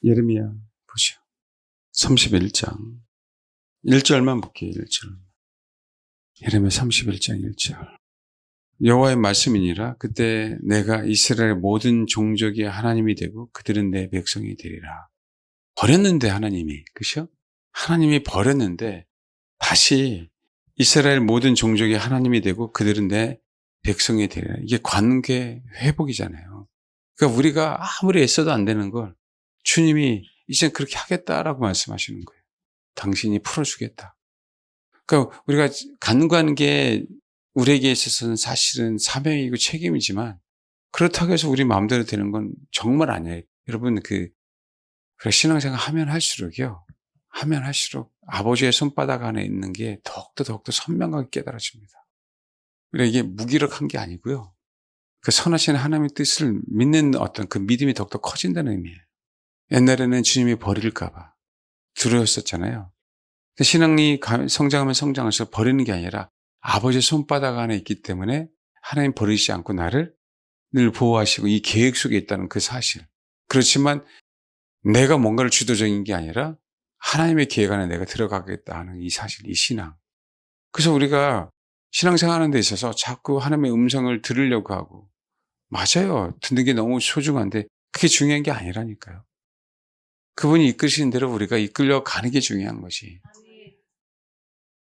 예레미야 보시오. 31장 1절만 볼게요. 1절. 예레미야 31장 1절. 여호와의 말씀이니라. 그때 내가 이스라엘 모든 종족의 하나님이 되고 그들은 내 백성이 되리라. 버렸는데 하나님이, 그죠? 하나님이 버렸는데 다시 이스라엘 모든 종족의 하나님이 되고 그들은 내 백성이 되리라. 이게 관계 회복이잖아요. 그러니까 우리가 아무리 애써도 안 되는 걸 주님이 이제 그렇게 하겠다라고 말씀하시는 거예요. 당신이 풀어주겠다. 그러니까 우리가 간구하는 게 우리에게 있어서는 사실은 사명이고 책임이지만 그렇다고 해서 우리 마음대로 되는 건 정말 아니에요. 여러분 신앙생활 하면 할수록요. 하면 할수록 아버지의 손바닥 안에 있는 게 더욱더 선명하게 깨달아집니다. 그러니까 이게 무기력한 게 아니고요. 그 선하신 하나님의 뜻을 믿는 어떤 그 믿음이 더욱더 커진다는 의미예요. 옛날에는 주님이 버릴까 봐 두려웠었잖아요. 신앙이 성장하면 성장할수록 버리는 게 아니라 아버지의 손바닥 안에 있기 때문에 하나님 버리지 않고 나를 늘 보호하시고 이 계획 속에 있다는 그 사실. 그렇지만 내가 뭔가를 주도적인 게 아니라 하나님의 계획 안에 내가 들어가겠다 하는 이 사실, 이 신앙. 그래서 우리가 신앙생활 하는 데 있어서 자꾸 하나님의 음성을 들으려고 하고, 맞아요. 듣는 게 너무 소중한데 그게 중요한 게 아니라니까요. 그분이 이끄시는 대로 우리가 이끌려 가는 게 중요한 거지.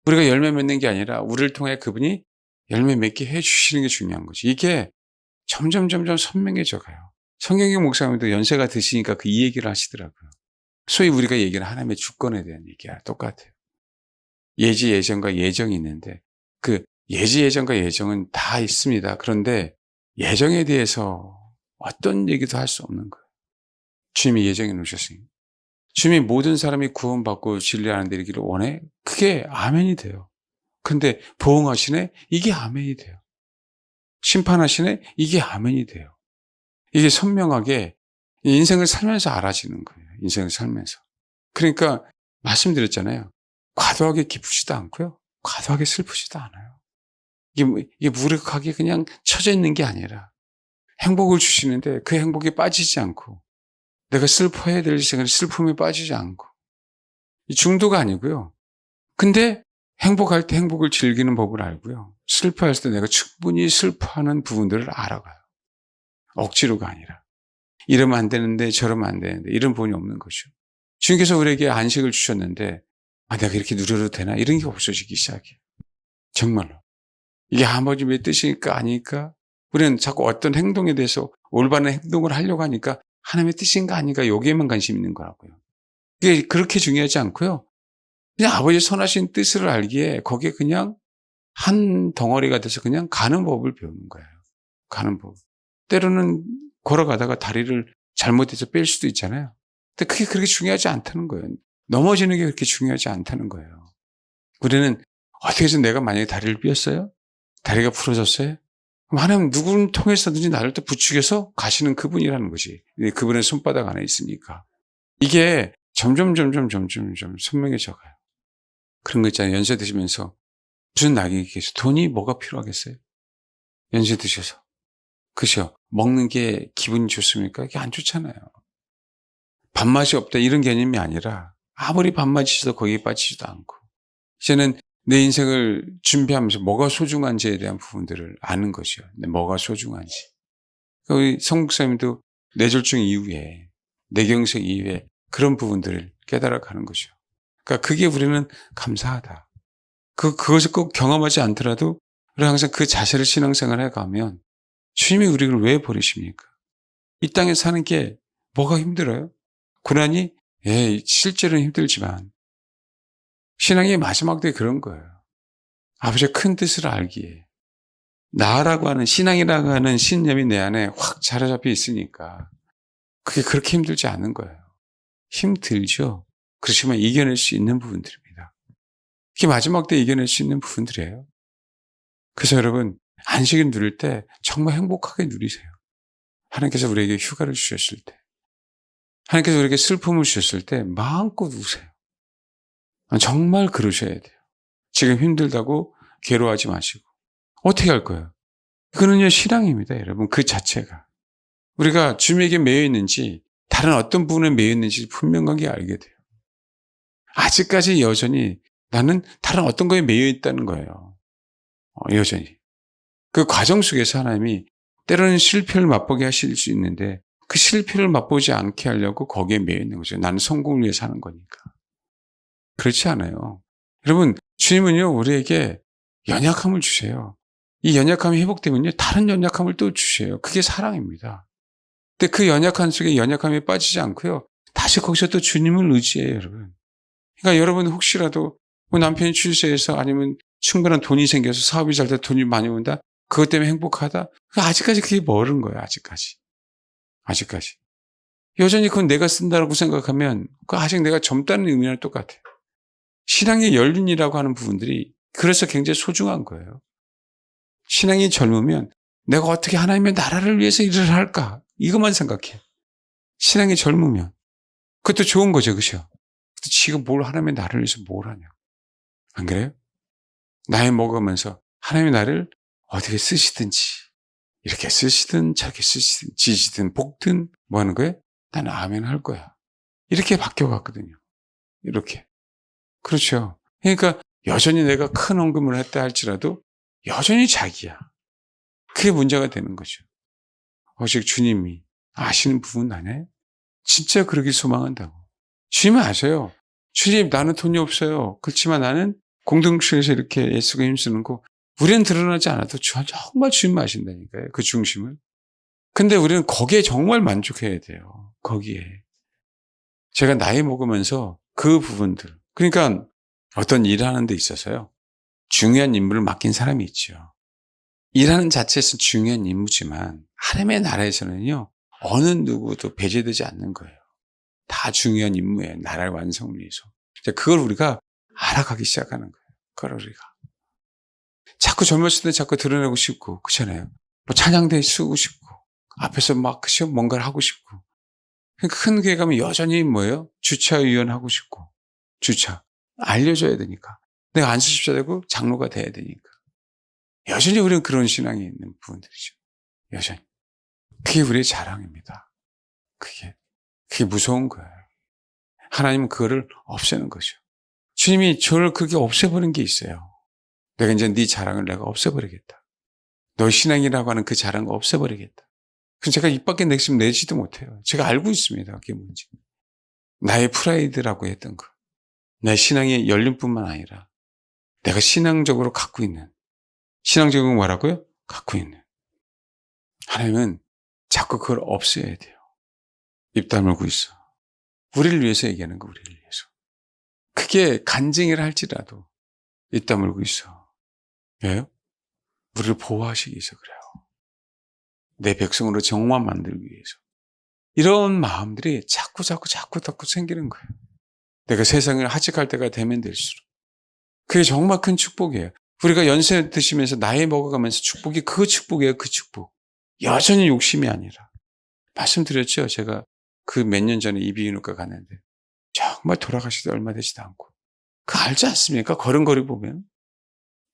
우리가 열매 맺는 게 아니라 우리를 통해 그분이 열매 맺게 해주시는 게 중요한 거지. 이게 점점 선명해져 가요. 성경경 목사님도 연세가 드시니까 이 얘기를 하시더라고요. 소위 우리가 얘기하는 하나님의 주권에 대한 얘기야. 똑같아요. 예지, 예정과 예정이 있는데 그 예지, 예정과 예정은 다 있습니다. 그런데 예정에 대해서 어떤 얘기도 할 수 없는 거예요. 주님이 예정해 놓으셨으니. 주님이 모든 사람이 구원받고 진리 안에 이르기를 원해? 그게 아멘이 돼요. 그런데 보응하시네? 이게 아멘이 돼요. 심판하시네? 이게 아멘이 돼요. 이게 선명하게 인생을 살면서 알아지는 거예요. 인생을 살면서. 그러니까 말씀드렸잖아요. 과도하게 기쁘지도 않고요. 과도하게 슬프지도 않아요. 이게 무력하게 그냥 처져 있는 게 아니라 행복을 주시는데 그 행복에 빠지지 않고 내가 슬퍼해야 될 시간에 슬픔에 빠지지 않고 이 중도가 아니고요. 근데 행복할 때 행복을 즐기는 법을 알고요. 슬퍼할 때 내가 충분히 슬퍼하는 부분들을 알아가요. 억지로가 아니라. 이러면 안 되는데 저러면 안 되는데 이런 부분이 없는 거죠. 주님께서 우리에게 안식을 주셨는데 내가 이렇게 누려도 되나? 이런 게 없어지기 시작해요. 정말로. 이게 아버지의 뜻이니까 아니니까 우리는 자꾸 어떤 행동에 대해서 올바른 행동을 하려고 하니까 하나님의 뜻인가 아닌가 여기에만 관심 있는 거라고요. 이게 그렇게 중요하지 않고요. 그냥 아버지의 선하신 뜻을 알기에 거기에 그냥 한 덩어리가 돼서 그냥 가는 법을 배우는 거예요. 가는 법. 때로는 걸어가다가 다리를 잘못해서 뺄 수도 있잖아요. 근데 그게 그렇게 중요하지 않다는 거예요. 넘어지는 게 그렇게 중요하지 않다는 거예요. 우리는 어떻게 해서 내가 만약에 다리를 삐었어요? 다리가 부러졌어요? 그럼 하나님 누구를 통해서든지 나를 또 부추겨서 가시는 그분이라는 것이 그분의 손바닥 안에 있으니까. 이게 점점 선명해져 가요. 그런 거 있잖아요. 연세 드시면서 무슨 낙이겠어요? 돈이 뭐가 필요하겠어요? 연세 드셔서. 그죠? 먹는 게 기분이 좋습니까? 이게 안 좋잖아요. 밥맛이 없다 이런 개념이 아니라 아무리 밥맛이 있어도 거기에 빠지지도 않고 이제는 내 인생을 준비하면서 뭐가 소중한지에 대한 부분들을 아는 것이요. 뭐가 소중한지. 우리 성목사님도 뇌졸중 이후에 뇌경색 이후에 그런 부분들을 깨달아가는 거죠. 그러니까 그게 우리는 감사하다. 그것을 꼭 경험하지 않더라도 우리 항상 그 자세를 신앙생활 해가면 주님이 우리를 왜 버리십니까? 이 땅에 사는 게 뭐가 힘들어요? 고난이 실제로는 힘들지만 신앙의 마지막 때 그런 거예요. 아버지의 큰 뜻을 알기에 나라고 하는 신앙이라고 하는 신념이 내 안에 확 자리 있으니까 그게 그렇게 힘들지 않은 거예요. 힘들죠. 그렇지만 이겨낼 수 있는 부분들입니다. 이게 마지막 때 이겨낼 수 있는 부분들이에요. 그래서 여러분 안식을 누릴 때 정말 행복하게 누리세요. 하나님께서 우리에게 휴가를 주셨을 때 하나님께서 우리에게 슬픔을 주셨을 때 마음껏 우세요. 정말 그러셔야 돼요. 지금 힘들다고 괴로워하지 마시고. 어떻게 할 거예요? 그거는요, 신앙입니다, 여러분. 그 자체가. 우리가 주님에게 매여 있는지 다른 어떤 부분에 매여 있는지 분명하게 알게 돼요. 아직까지 여전히 나는 다른 어떤 거에 매여 있다는 거예요. 여전히. 그 과정 속에서 하나님이 때로는 실패를 맛보게 하실 수 있는데 그 실패를 맛보지 않게 하려고 거기에 매여 있는 거죠. 나는 성공을 위해 사는 거니까. 그렇지 않아요. 여러분, 주님은요, 우리에게 연약함을 주세요. 이 연약함이 회복되면요, 다른 연약함을 또 주세요. 그게 사랑입니다. 근데 그 연약함 속에 연약함에 빠지지 않고요, 다시 거기서 또 주님을 의지해요, 여러분. 그러니까 여러분 혹시라도 뭐 남편이 출세해서 아니면 충분한 돈이 생겨서 사업이 잘 돼 돈이 많이 온다? 그것 때문에 행복하다? 아직까지 그게 멀은 거예요, 아직까지. 아직까지. 여전히 그건 내가 쓴다고 생각하면 그 아직 내가 젊다는 의미랑 똑같아요. 신앙의 연륜이라고 하는 부분들이 그래서 굉장히 소중한 거예요. 신앙이 젊으면 내가 어떻게 하나님의 나라를 위해서 일을 할까? 이것만 생각해. 신앙이 젊으면. 그것도 좋은 거죠, 그죠? 지금 뭘 하나님의 나라를 위해서 뭘 하냐. 안 그래요? 나이 먹으면서 하나님의 나를 어떻게 쓰시든지, 이렇게 쓰시든 저렇게 쓰시든 지지든 볶든 뭐 하는 거예요? 나는 아멘 할 거야. 이렇게 바뀌어갔거든요. 이렇게. 그렇죠. 그러니까 여전히 내가 큰 헌금을 했다 할지라도 여전히 자기야. 그게 문제가 되는 거죠. 오직 주님이 아시는 부분 아니에요? 진짜 그러길 소망한다고. 주님은 아세요. 주님, 나는 돈이 없어요. 그렇지만 나는 공동체에서 이렇게 애쓰고 힘쓰는 거 우리는 드러나지 않아도 정말 주님 아신다니까요. 그 중심을. 근데 우리는 거기에 정말 만족해야 돼요. 거기에. 제가 나이 먹으면서 그 부분들. 그러니까 어떤 일하는 데 있어서요. 중요한 임무를 맡긴 사람이 있죠. 일하는 자체에서 중요한 임무지만 하나님의 나라에서는요. 어느 누구도 배제되지 않는 거예요. 다 중요한 임무예요. 나라의 완성을 위해서. 그걸 우리가 알아가기 시작하는 거예요. 그걸 우리가. 자꾸 젊었을 때 자꾸 드러내고 싶고, 그렇잖아요. 뭐 찬양대에 쓰고 싶고, 앞에서 막 뭔가를 하고 싶고. 큰 교회 가면 여전히 뭐예요? 주차위원 하고 싶고, 주차. 알려줘야 되니까. 내가 안수집사 되고 장로가 돼야 되니까. 여전히 우리는 그런 신앙이 있는 부분들이죠. 여전히. 그게 우리의 자랑입니다. 그게 무서운 거예요. 하나님은 그거를 없애는 거죠. 주님이 저를 그렇게 없애버린 게 있어요. 내가 이제 네 자랑을 내가 없애버리겠다. 너 신앙이라고 하는 그 자랑을 없애버리겠다. 그럼 제가 입 밖에 내지도 못해요. 제가 알고 있습니다. 그게 뭔지. 나의 프라이드라고 했던 거. 내 신앙의 연륜뿐만 아니라 내가 신앙적으로 갖고 있는, 신앙적으로 뭐라고요? 갖고 있는. 하나님은 자꾸 그걸 없애야 돼요. 입 다물고 있어. 우리를 위해서 얘기하는 거, 우리를 위해서. 그게 간증이라 할지라도 입 다물고 있어. 왜요? 우리를 보호하시기 위해서 그래요. 내 백성으로 정화 만들기 위해서. 이런 마음들이 자꾸 생기는 거예요. 내가 세상을 하직할 때가 되면 될수록. 그게 정말 큰 축복이에요. 우리가 연세 드시면서 나이 먹어가면서 축복이 그 축복이에요. 그 축복. 여전히 욕심이 아니라. 말씀드렸죠. 제가 그 몇 년 전에 이비인후과 갔는데 정말 돌아가시다 얼마 되지도 않고. 그거 알지 않습니까? 걸음걸이 보면.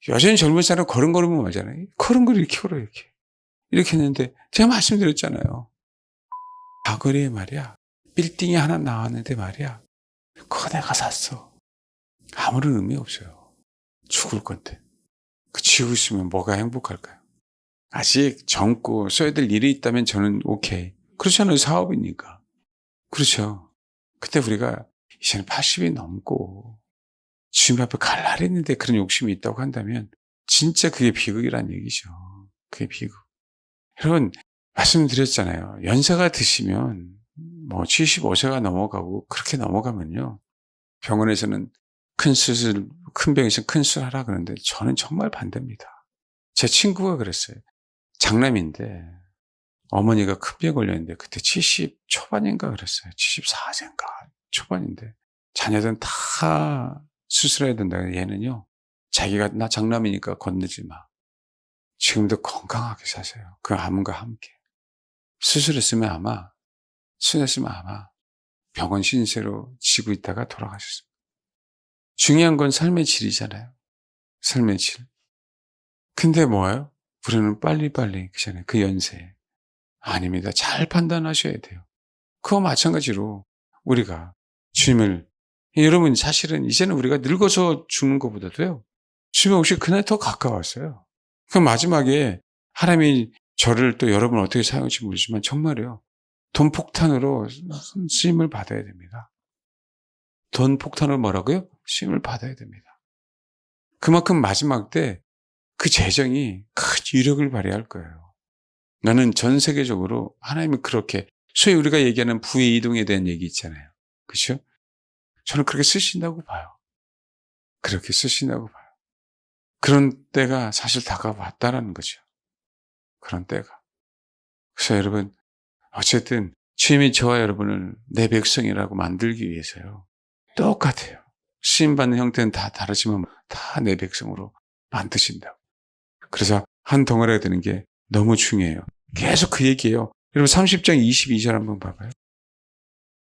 여전히 젊은 사람 걸음걸이면 말잖아요. 걸음걸이 이렇게 걸어 이렇게. 이렇게 했는데 제가 말씀드렸잖아요. 사거리에 말이야. 빌딩이 하나 나왔는데 말이야. 그거 내가 샀어. 아무런 의미 없어요. 죽을 건데. 그 지고 있으면 뭐가 행복할까요? 아직 젊고 써야 될 일이 있다면 저는 오케이. 그렇잖아요. 사업이니까. 그렇죠. 근데 우리가 이제는 80이 넘고 주님 앞에 갈 날이 있는데 그런 욕심이 있다고 한다면 진짜 그게 비극이란 얘기죠. 그게 비극. 여러분 말씀드렸잖아요. 연세가 드시면 뭐 75세가 넘어가고 그렇게 넘어가면요. 병원에서는 큰 수술, 큰 병에서 큰 수술 하라 그러는데 저는 정말 반대입니다. 제 친구가 그랬어요. 장남인데 어머니가 큰 병 걸렸는데 그때 70 초반인가 그랬어요. 74세인가 초반인데 자녀들은 다 수술해야 된다. 얘는요. 자기가 나 장남이니까 건드지 마. 지금도 건강하게 사세요. 그 암과 함께. 수술했으면 아마 병원 신세로 지고 있다가 돌아가셨습니다. 중요한 건 삶의 질이잖아요. 삶의 질. 근데 뭐예요? 우리는 빨리빨리 그잖아요. 그 연세에. 아닙니다. 잘 판단하셔야 돼요. 그와 마찬가지로 우리가 주님을, 여러분 사실은 이제는 우리가 늙어서 죽는 것보다도요, 주님의 오실 그날 더 가까웠어요. 그 마지막에 하나님이 저를 또 여러분 어떻게 사용할지 모르지만 정말요, 돈 폭탄으로 쓰임을 받아야 됩니다. 돈 폭탄으로 뭐라고요? 쓰임을 받아야 됩니다. 그만큼 마지막 때 그 재정이 큰 위력을 발휘할 거예요. 나는 전 세계적으로 하나님이 그렇게, 소위 우리가 얘기하는 부의 이동에 대한 얘기 있잖아요. 그렇죠? 저는 그렇게 쓰신다고 봐요. 그렇게 쓰신다고 봐요. 그런 때가 사실 다가왔다라는 거죠. 그런 때가. 그래서 여러분, 어쨌든 주님이 저와 여러분을 내 백성이라고 만들기 위해서요, 똑같아요. 쓰임받는 형태는 다 다르지만 다 내 백성으로 만드신다고. 그래서 한 덩어리가 되는 게 너무 중요해요. 계속 그 얘기예요. 여러분 30장 22절 한번 봐봐요.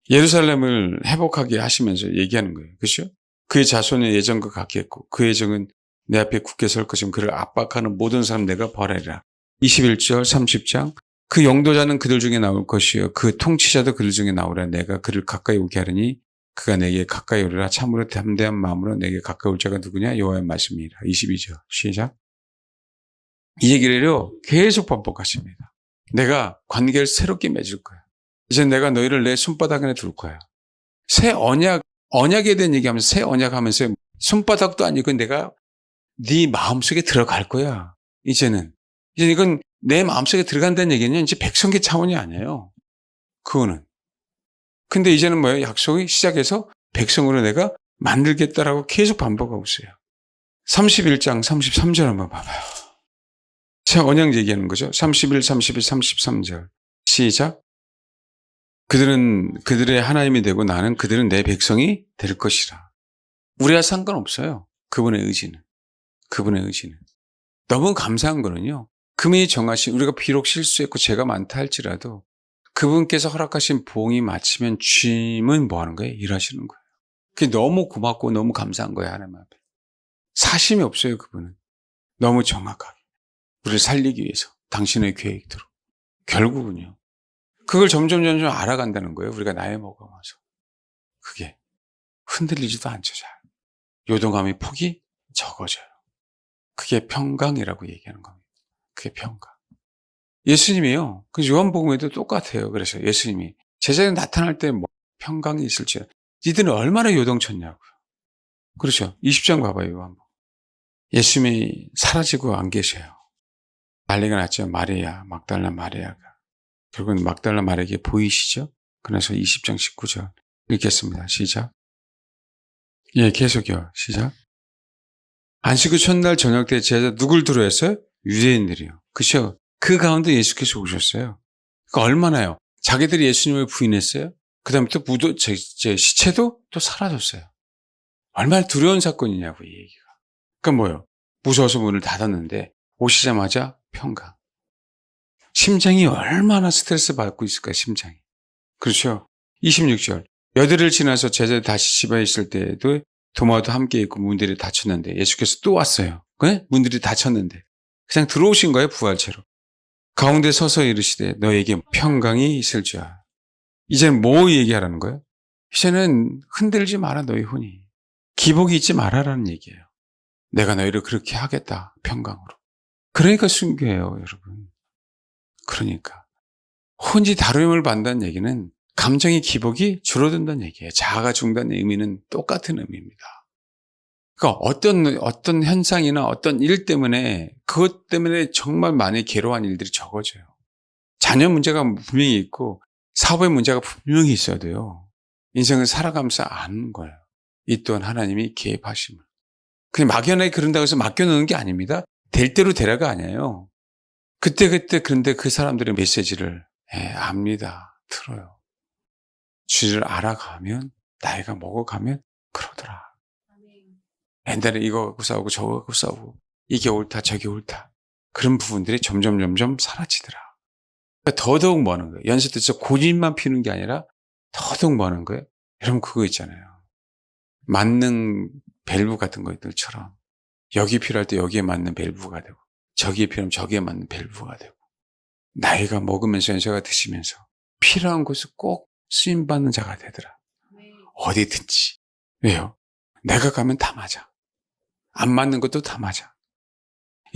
예루살렘을 회복하게 하시면서 얘기하는 거예요. 그렇죠? 그의 자손의 예정과 같겠고 그의 정은 내 앞에 굳게 설 것이면 그를 압박하는 모든 사람 내가 벌하리라. 21절 30장 그 영도자는 그들 중에 나올 것이요 그 통치자도 그들 중에 나오라. 내가 그를 가까이 오게 하리니 그가 내게 가까이 오리라. 참으로 담대한 마음으로 내게 가까이 올 자가 누구냐? 여호와의 말씀이라. 22절 시작. 이 얘기를요 계속 반복하십니다. 내가 관계를 새롭게 맺을 거야. 이제 내가 너희를 내 손바닥 안에 둘 거야. 새 언약에 대한 얘기하면서 새 언약 하면서 손바닥도 아니고 내가 네 마음속에 들어갈 거야. 이제 이건 내 마음속에 들어간다는 얘기는 이제 백성계 차원이 아니에요. 그거는. 근데 이제는 뭐예요? 약속이 시작해서 백성으로 내가 만들겠다라고 계속 반복하고 있어요. 31장 33절 한번 봐봐요. 새 언약 얘기하는 거죠. 31, 32, 33절. 시작. 그들은 그들의 하나님이 되고 나는 그들은 내 백성이 될 것이라. 우리와 상관없어요. 그분의 의지는. 그분의 의지는. 너무 감사한 거는요. 그분이 정하신, 우리가 비록 실수했고 죄가 많다 할지라도 그분께서 허락하신 봉이 마치면 주님은 뭐 하는 거예요? 일하시는 거예요. 그게 너무 고맙고 너무 감사한 거예요. 하나님 앞에. 사심이 없어요. 그분은. 너무 정확하게. 우리를 살리기 위해서. 당신의 계획대로. 결국은요. 그걸 점점 알아간다는 거예요. 우리가 나이 먹어가면서. 그게 흔들리지도 않죠. 잘. 요동함의 폭이 적어져요. 그게 평강이라고 얘기하는 겁니다. 그게 평강. 예수님이요. 그 요한복음에도 똑같아요. 그래서 예수님이 제자에 나타날 때 뭐 평강이 있을지. 니들은 얼마나 요동쳤냐고요. 그렇죠. 20장 봐봐요. 요한복음. 예수님이 사라지고 안 계셔요. 난리가 났죠. 마리아, 막달라 마리아가. 결국은 막달라 마리아에게 보이시죠? 그래서 20장 19절 읽겠습니다. 시작. 예, 계속요. 시작. 안식 후 첫날 저녁 때 제자 누굴 두루 했어요? 유대인들이요. 그렇죠? 그 가운데 예수께서 오셨어요. 그러니까 얼마나요? 자기들이 예수님을 부인했어요. 그 다음에 또 시체도 또 사라졌어요. 얼마나 두려운 사건이냐고, 이 얘기가. 그러니까 뭐예요? 무서워서 문을 닫았는데 오시자마자 평강. 심장이 얼마나 스트레스 받고 있을까요, 심장이. 그렇죠? 26절. 여드를 지나서 제자들이 다시 집에 있을 때에도 도마도 함께 있고 문들이 닫혔는데 예수께서 또 왔어요. 네? 문들이 닫혔는데. 그냥 들어오신 거예요, 부활체로. 가운데 서서 이르시되 너에게 평강이 있을지어다. 이제는 뭐 얘기하라는 거예요? 이제는 흔들지 마라 너희 혼이. 기복이 있지 말아라는 얘기예요. 내가 너희를 그렇게 하겠다. 평강으로. 그러니까 순교해요, 여러분. 그러니까. 혼이 다름을 받는다는 얘기는 감정의 기복이 줄어든다는 얘기예요. 자아가 죽는다는 의미는 똑같은 의미입니다. 그러니까 어떤 현상이나 어떤 일 때문에 그것 때문에 정말 많이 괴로워한 일들이 적어져요. 자녀 문제가 분명히 있고 사업의 문제가 분명히 있어야 돼요. 인생을 살아가면서 아는 거예요. 이 또한 하나님이 개입하심을. 그냥 막연하게 그런다고 해서 맡겨놓는 게 아닙니다. 될 대로 되라가 아니에요. 그때 그런데 그 사람들의 메시지를 압니다. 들어요. 주를 알아가면 나이가 먹어가면 그러더라. 옛날에 이거 갖고 싸우고 저거 갖고 싸우고 이게 옳다 저게 옳다. 그런 부분들이 점점 사라지더라. 그러니까 더더욱 뭐 하는 거예요? 연세 때서 고집만 피우는 게 아니라 더더욱 뭐 하는 거예요? 여러분 그거 있잖아요. 맞는 밸브 같은 것들처럼 여기 필요할 때 여기에 맞는 밸브가 되고 저기에 필요하면 저기에 맞는 밸브가 되고 나이가 먹으면서 연세가 드시면서 필요한 곳을 꼭 쓰임받는 자가 되더라. 어디든지. 왜요? 내가 가면 다 맞아. 안 맞는 것도 다 맞아.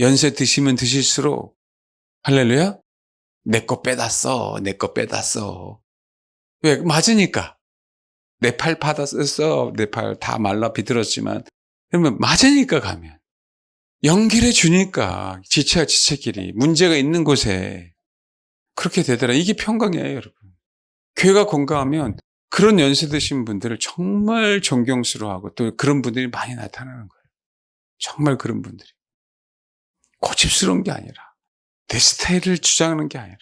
연세 드시면 드실수록 할렐루야? 내 거 빼다 써. 내 거 빼다 써. 왜? 맞으니까. 내 팔 받아 썼어. 내 팔 다 말라 비틀었지만 그러면 맞으니까 가면. 연결해 주니까 지체와 지체끼리 문제가 있는 곳에 그렇게 되더라. 이게 평강이에요, 여러분. 교회가 건강하면 그런 연세 드신 분들을 정말 존경스러워하고 또 그런 분들이 많이 나타나는 거예요. 정말 그런 분들이. 고집스러운 게 아니라 내 스타일을 주장하는 게 아니라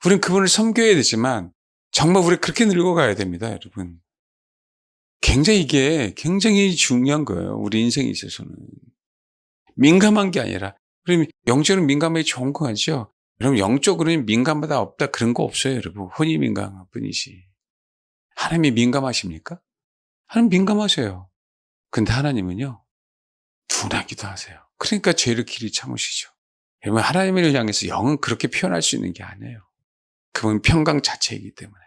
우린 그분을 섬겨야 되지만 정말 우리 그렇게 늙어가야 됩니다, 여러분. 이게 굉장히 중요한 거예요. 우리 인생에 있어서는. 민감한 게 아니라 그럼 영적으로 민감하게 좋은 거 같죠? 여러분 영적으로는 민감하다 없다 그런 거 없어요, 여러분. 혼이 민감한 뿐이지. 하나님이 민감하십니까? 하나님 민감하세요. 근데 하나님은요, 둔하기도 하세요. 그러니까 죄를 길이 참으시죠. 여러분, 하나님을 향해서 영은 그렇게 표현할 수 있는 게 아니에요. 그건 평강 자체이기 때문에.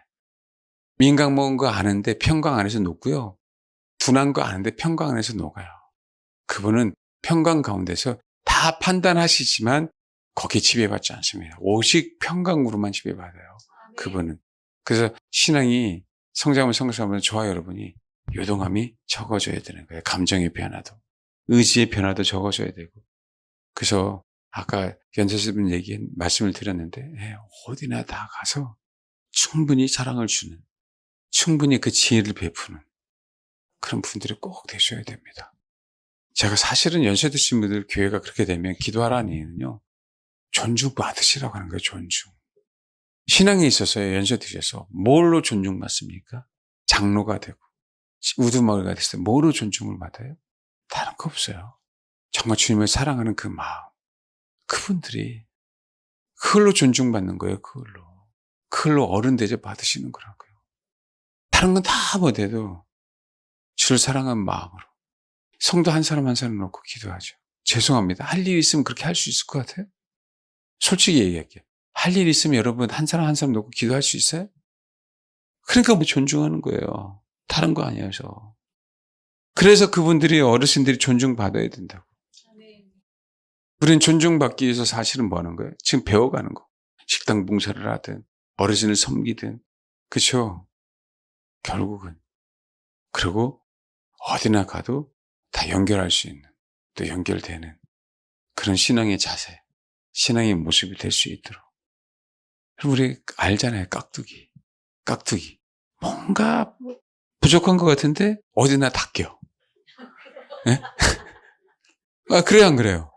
민감 먹은 거 아는데 평강 안에서 녹고요. 둔한 거 아는데 평강 안에서 녹아요. 그분은 평강 가운데서 다 판단하시지만 거기에 지배받지 않습니다. 오직 평강으로만 지배받아요. 그분은. 그래서 신앙이 성장하면 성장하면 저와 여러분이 요동함이 적어져야 되는 거예요. 감정의 변화도. 의지의 변화도 적어져야 되고. 그래서 아까 연세스분 말씀을 드렸는데 어디나 다 가서 충분히 사랑을 주는, 충분히 그 지혜를 베푸는 그런 분들이 꼭 되셔야 됩니다. 제가 사실은 연세 드신 분들 교회가 그렇게 되면 기도하라는 이유는요, 존중받으시라고 하는 거예요. 존중. 신앙에 있어서 연세 드셔서 뭘로 존중받습니까? 장로가 되고 우두머리가 됐을 때 뭐로 존중을 받아요? 다른 거 없어요. 정말 주님을 사랑하는 그 마음. 그분들이 그걸로 존중받는 거예요. 그걸로 어른 대접 받으시는 거라고요. 다른 건 다 못해도 주를 사랑하는 마음으로 성도 한 사람 한 사람 놓고 기도하죠. 죄송합니다. 할 일 있으면 그렇게 할 수 있을 것 같아요? 솔직히 얘기할게요. 할 일 있으면 여러분 한 사람 한 사람 놓고 기도할 수 있어요? 그러니까 뭐 존중하는 거예요. 다른 거 아니어서. 그래서 그분들이 어르신들이 존중받아야 된다고. 우리는 존중받기 위해서 사실은 뭐 하는 거예요? 지금 배워가는 거. 식당 봉사를 하든 어르신을 섬기든. 그렇죠? 결국은. 그리고 어디나 가도 다 연결할 수 있는, 또 연결되는 그런 신앙의 자세, 신앙의 모습이 될 수 있도록. 우리 알잖아요. 깍두기. 뭔가 부족한 것 같은데 어디나 다 껴. 네? 그래요, 안 그래요?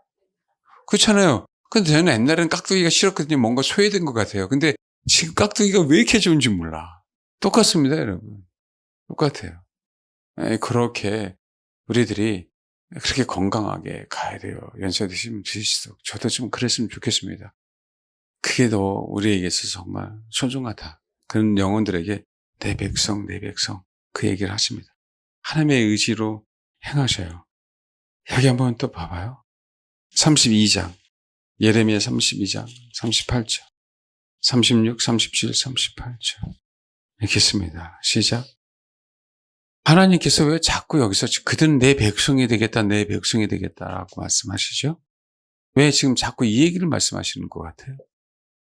그렇잖아요. 근데 저는 옛날에는 깍두기가 싫었거든요. 뭔가 소외된 것 같아요. 근데 지금 깍두기가 왜 이렇게 좋은지 몰라. 똑같습니다, 여러분. 똑같아요. 그렇게 우리들이 그렇게 건강하게 가야 돼요. 연세 드시면 드실수록. 저도 좀 그랬으면 좋겠습니다. 그게 더 우리에게 있어서 정말 소중하다. 그런 영혼들에게 내 백성 그 얘기를 하십니다. 하나님의 의지로 행하셔요. 여기 한번 또 봐봐요. 32장 예레미야 32장 38절 36, 37, 38절 읽겠습니다. 시작. 하나님께서 왜 자꾸 여기서 그들은 내 백성이 되겠다 내 백성이 되겠다라고 말씀하시죠? 왜 지금 자꾸 이 얘기를 말씀하시는 것 같아요?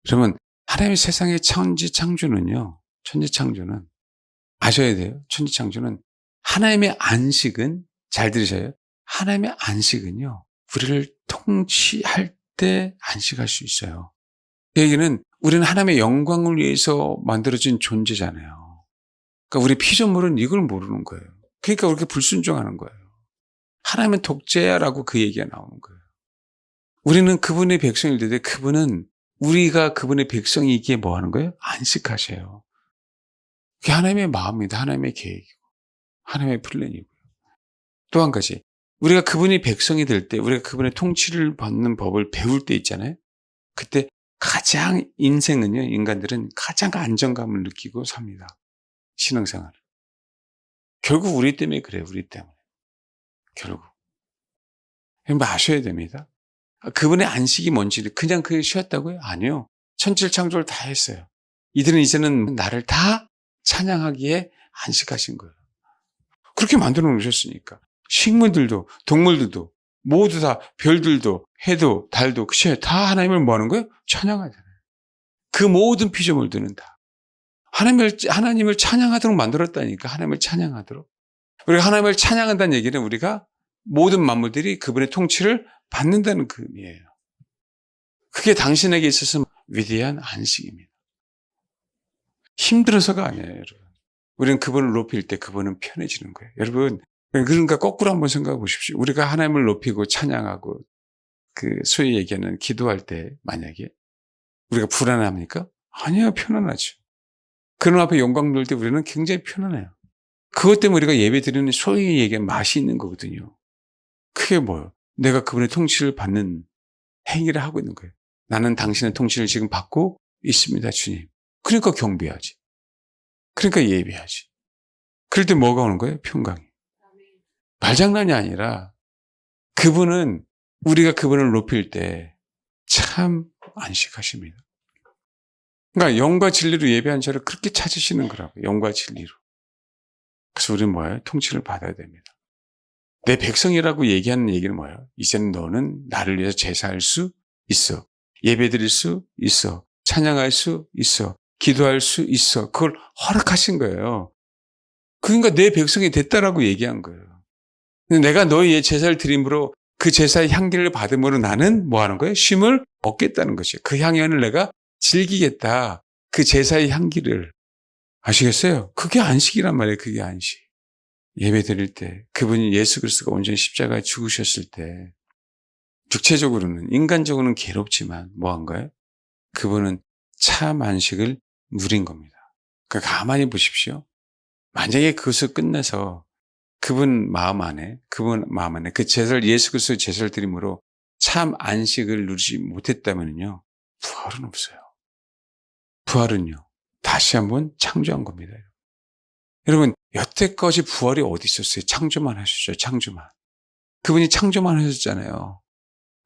그러면 하나님의 세상의 천지창조는요. 천지창조는 아셔야 돼요. 천지창조는 하나님의 안식은 잘 들으셔요. 하나님의 안식은요. 우리를 통치할 때 안식할 수 있어요. 그 얘기는 우리는 하나님의 영광을 위해서 만들어진 존재잖아요. 그러니까 우리 피조물은 이걸 모르는 거예요. 그러니까 그렇게 불순종하는 거예요. 하나님은 독재야라고 그 얘기가 나오는 거예요. 우리는 그분의 백성일 때 그분은 우리가 그분의 백성이기에 뭐 하는 거예요? 안식하셔요. 그게 하나님의 마음입니다. 하나님의 계획이고 하나님의 플랜이고요. 또 한 가지 우리가 그분이 백성이 될 때 우리가 그분의 통치를 받는 법을 배울 때 있잖아요. 그때 가장 인생은요. 인간들은 가장 안정감을 느끼고 삽니다. 신앙생활. 결국 우리 때문에 그래요. 우리 때문에. 결국. 아셔야 됩니다. 그분의 안식이 뭔지 그냥 쉬었다고요? 아니요. 천지를 창조를 다 했어요. 이들은 이제는 나를 다 찬양하기에 안식하신 거예요. 그렇게 만들어 놓으셨으니까. 식물들도 동물들도 모두 다 별들도 해도 달도 그치? 다 하나님을 뭐 하는 거예요? 찬양하잖아요. 그 모든 피조물들은 다 하나님을 찬양하도록 만들었다니까. 하나님을 찬양하도록. 우리가 하나님을 찬양한다는 얘기는 우리가 모든 만물들이 그분의 통치를 받는다는 그 의미예요. 그게 당신에게 있어서 위대한 안식입니다. 힘들어서가 아니에요, 여러분. 우리는 그분을 높일 때 그분은 편해지는 거예요. 여러분, 그러니까 거꾸로 한번 생각해 보십시오. 우리가 하나님을 높이고 찬양하고 소위 얘기하는 기도할 때 만약에 우리가 불안합니까? 아니요, 편안하죠. 그런 앞에 영광 돌 때 우리는 굉장히 편안해요. 그것 때문에 우리가 예배 드리는 소위 얘기한 맛이 있는 거거든요. 그게 뭐예요? 내가 그분의 통치를 받는 행위를 하고 있는 거예요. 나는 당신의 통치를 지금 받고 있습니다, 주님. 그러니까 경배하지. 그러니까 예배하지. 그럴 때 뭐가 오는 거예요? 평강이. 말장난이 아니라 그분은 우리가 그분을 높일 때 참 안식하십니다. 그러니까 영과 진리로 예배한 자를 그렇게 찾으시는 거라고요. 영과 진리로. 그래서 우리는 뭐예요? 통치를 받아야 됩니다. 내 백성이라고 얘기하는 얘기는 뭐예요? 이제는 너는 나를 위해서 제사할 수 있어. 예배 드릴 수 있어. 찬양할 수 있어. 기도할 수 있어. 그걸 허락하신 거예요. 그러니까 내 백성이 됐다라고 얘기한 거예요. 내가 너희의 제사를 드림으로 그 제사의 향기를 받음으로 나는 뭐 하는 거예요? 쉼을 얻겠다는 것이에요. 그 향연을 내가 즐기겠다. 그 제사의 향기를. 아시겠어요? 그게 안식이란 말이에요. 그게 안식. 예배 드릴 때 그분이 예수 그리스도가 온전히 십자가에 죽으셨을 때 육체적으로는 인간적으로는 괴롭지만 뭐한 거예요? 그분은 참 안식을 누린 겁니다. 그러니까 가만히 보십시오. 만약에 그것을 끝내서 그분 마음 안에 그 제사를 예수 그리스도의 제사를 드림으로 참 안식을 누리지 못했다면요. 부활은 없어요. 부활은요. 다시 한번 창조한 겁니다. 여러분, 여태까지 부활이 어디 있었어요? 창조만 하셨죠. 창조만. 그분이 창조만 하셨잖아요.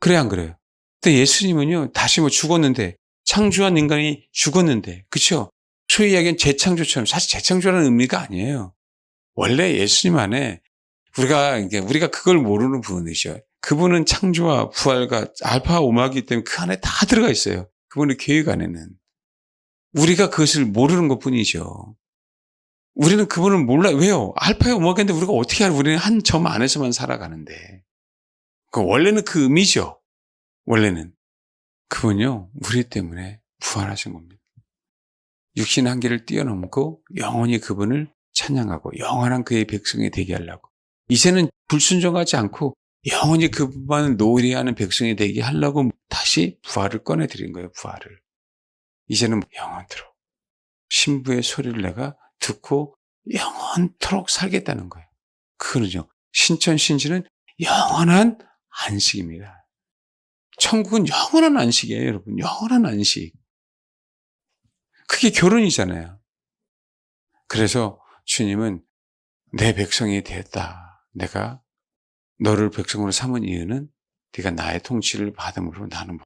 그래 안 그래요? 근데 예수님은요. 다시 죽었는데 창조한 인간이 죽었는데 그렇죠? 소위 이야기하는 재창조처럼 사실 재창조라는 의미가 아니에요. 원래 예수님 안에 우리가 그걸 모르는 부분이죠. 그분은 창조와 부활과 알파와 오마이기 때문에 그 안에 다 들어가 있어요. 그분의 계획 안에는. 우리가 그것을 모르는 것 뿐이죠. 우리는 그분을 몰라요. 왜요? 알파와 오마이가인데 우리가 어떻게 알아? 우리는 한 점 안에서만 살아가는데. 원래는 그 의미죠. 원래는. 그분요, 우리 때문에 부활하신 겁니다. 육신 한계를 뛰어넘고 영원히 그분을 찬양하고 영원한 그의 백성이 되게 하려고. 이제는 불순종하지 않고 영원히 그분만을 노래하는 백성이 되게 하려고 다시 부활을 꺼내드린 거예요. 부활을. 이제는 영원토록 신부의 소리를 내가 듣고 영원토록 살겠다는 거예요. 그거는요. 신천신지는 영원한 안식입니다. 천국은 영원한 안식이에요. 여러분. 영원한 안식. 그게 결혼이잖아요. 그래서 주님은 내 백성이 되었다. 내가 너를 백성으로 삼은 이유는 네가 나의 통치를 받음으로 나는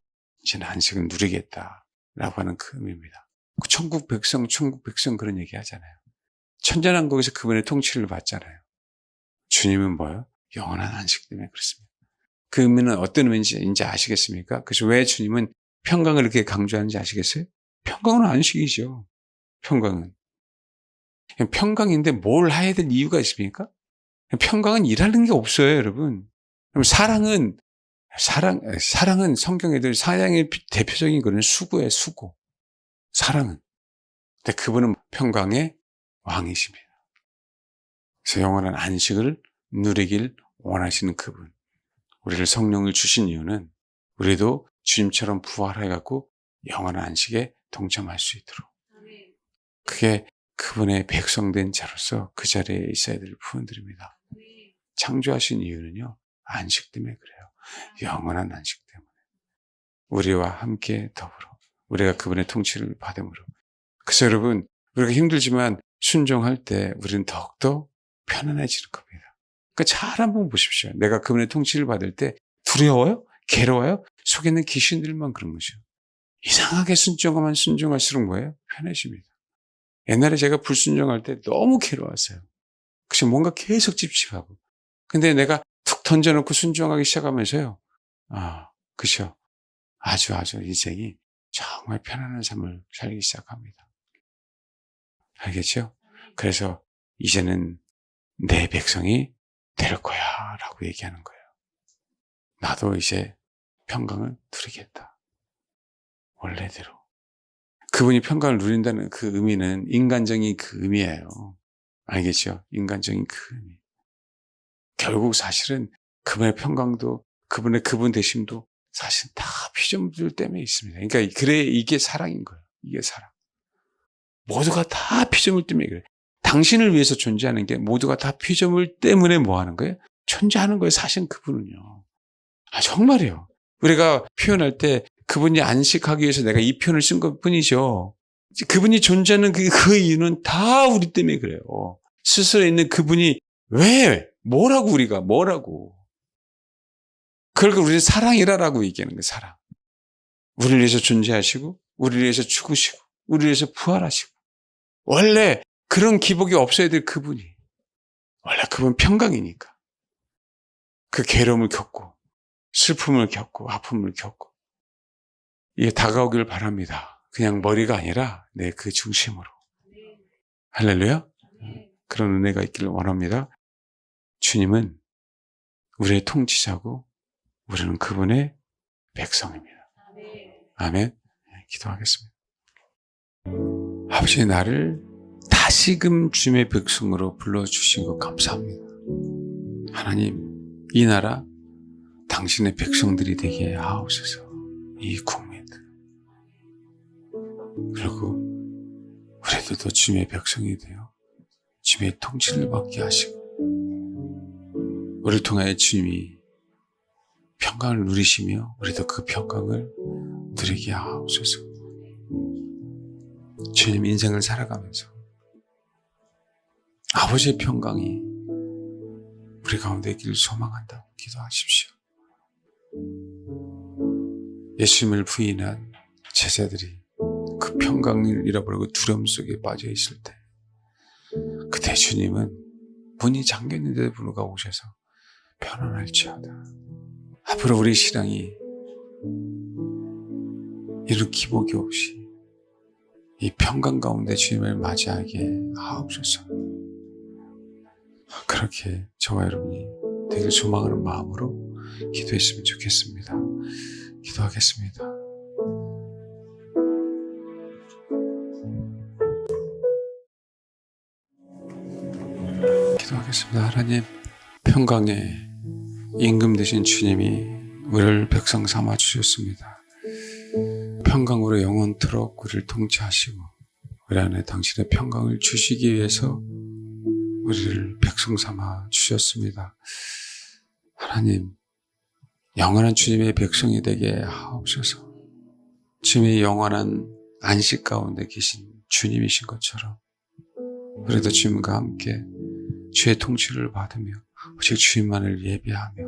이제는 안식을 누리겠다. 라고 하는 그 의미입니다. 천국 백성 그런 얘기 하잖아요. 천년왕국에서 그분의 통치를 받잖아요. 주님은 뭐예요? 영원한 안식 때문에 그렇습니다. 그 의미는 어떤 의미인지 이제 아시겠습니까? 그래서 왜 주님은 평강을 이렇게 강조하는지 아시겠어요? 평강은 안식이죠. 평강은. 평강인데 뭘 해야 될 이유가 있습니까? 평강은 일하는 게 없어요, 여러분. 그럼 사랑은 성경에도 사랑의 대표적인 거는 수고예요, 수고. 사랑은. 근데 그분은 평강의 왕이십니다. 그래서 영원한 안식을 누리길 원하시는 그분. 우리를 성령을 주신 이유는 우리도 주님처럼 부활해갖고 영원한 안식에 동참할 수 있도록. 그게 그분의 백성된 자로서 그 자리에 있어야 될 부분들입니다. 창조하신 이유는요. 안식 때문에 그래요. 영원한 안식 때문에. 우리와 함께 더불어. 우리가 그분의 통치를 받음으로. 그래서 여러분, 우리가 힘들지만 순종할 때 우리는 더욱더 편안해지는 겁니다. 그러니까 잘 한번 보십시오. 내가 그분의 통치를 받을 때 두려워요? 괴로워요? 속에 있는 귀신들만 그런 거죠. 이상하게 순종하면 순종할수록 뭐예요? 편해집니다. 옛날에 제가 불순종할 때 너무 괴로웠어요. 그래서 뭔가 계속 찝찝하고. 근데 내가 툭 던져놓고 순종하기 시작하면서요. 그죠. 아주 인생이 정말 편안한 삶을 살기 시작합니다. 알겠죠? 그래서 이제는 내 백성이 될 거야 라고 얘기하는 거예요. 나도 이제 평강을 누리겠다. 원래대로. 그분이 평강을 누린다는 그 의미는 인간적인 그 의미예요. 알겠죠? 인간적인 그 의미. 결국 사실은 그분의 평강도 그분의 그분 되심도 사실 다 피조물 때문에 있습니다. 그러니까 그래 이게 사랑인 거예요. 이게 사랑. 모두가 다 피조물 때문에 그래. 당신을 위해서 존재하는 게 모두가 다 피조물 때문에 뭐 하는 거예요? 존재하는 거예요. 사실 그분은요. 정말이에요. 우리가 표현할 때 그분이 안식하기 위해서 내가 이 표현을 쓴 것 뿐이죠. 그분이 존재하는 그 이유는 다 우리 때문에 그래요. 스스로 있는 그분이 왜? 뭐라고. 그러니까 우리는 사랑이라고 얘기하는 거예요. 사랑. 우리를 위해서 존재하시고 우리를 위해서 죽으시고 우리를 위해서 부활하시고 원래 그런 기복이 없어야 될 그분이 원래 그분 평강이니까 그 괴로움을 겪고 슬픔을 겪고 아픔을 겪고 이게 다가오길 바랍니다. 그냥 머리가 아니라 내 그 중심으로. 할렐루야. 그런 은혜가 있기를 원합니다. 주님은 우리의 통치자고 우리는 그분의 백성입니다. 아멘. 기도하겠습니다. 아버지, 나를 다시금 주님의 백성으로 불러주신 것 감사합니다. 하나님, 이 나라 당신의 백성들이 되게 하옵소서. 이 국민들. 그리고 우리들도 주님의 백성이 되어 주님의 통치를 받게 하시고 우리를 통하여 주님이 평강을 누리시며 우리도 그 평강을 누리게 하옵소서. 주님 인생을 살아가면서 아버지의 평강이 우리 가운데 있기를 소망한다고 기도하십시오. 예수님을 부인한 제자들이 그 평강을 잃어버리고 두려움 속에 빠져 있을 때 그때 주님은 문이 잠겼는데도 불구하고 오셔서 편안할지어다. 앞으로 우리 신앙이 이런 기복이 없이 이 평강 가운데 주님을 맞이하게 하옵소서. 그렇게 저와 여러분이 되길 소망하는 마음으로 기도했으면 좋겠습니다. 기도하겠습니다. 기도하겠습니다. 하나님, 평강의 임금 되신 주님이 우리를 백성 삼아 주셨습니다. 평강으로 영원토록 우리를 통치하시고 우리 안에 당신의 평강을 주시기 위해서 우리를 백성 삼아 주셨습니다. 하나님, 영원한 주님의 백성이 되게 하옵소서. 주님의 영원한 안식 가운데 계신 주님이신 것처럼 우리도 주님과 함께 주의 통치를 받으며 오직 주님만을 예배하며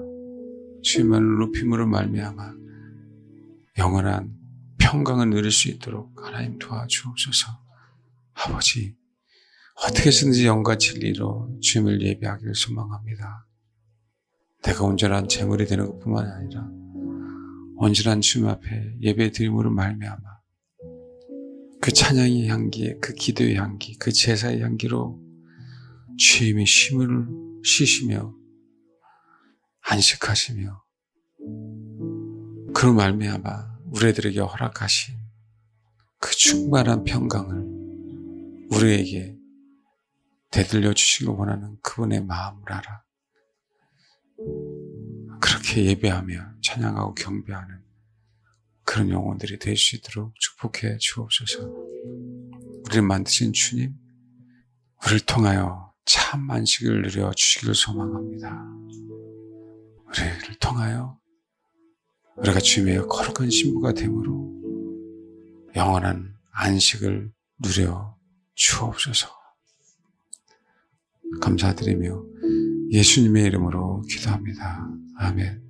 주님만을 높임으로 말미암아 영원한 평강을 누릴 수 있도록 하나님 도와주옵소서. 아버지, 어떻게 해서든지 영과 진리로 주님을 예배하기를 소망합니다. 내가 온전한 제물이 되는 것뿐만 아니라 온전한 주님 앞에 예배 드림으로 말미암아 그 찬양의 향기, 그 기도의 향기, 그 제사의 향기로 주님이 쉼을 쉬시며 안식하시며 그로 말미암아 우리들에게 허락하신 그 충만한 평강을 우리에게 되들려 주시길 원하는 그분의 마음을 알아 그렇게 예배하며 찬양하고 경배하는 그런 영혼들이 될 수 있도록 축복해 주옵소서. 우리를 만드신 주님, 우리를 통하여 참 안식을 누려 주시기를 소망합니다. 우리를 통하여 우리가 주님의 거룩한 신부가 됨으로 영원한 안식을 누려 주옵소서. 감사드리며 예수님의 이름으로 기도합니다. 아멘.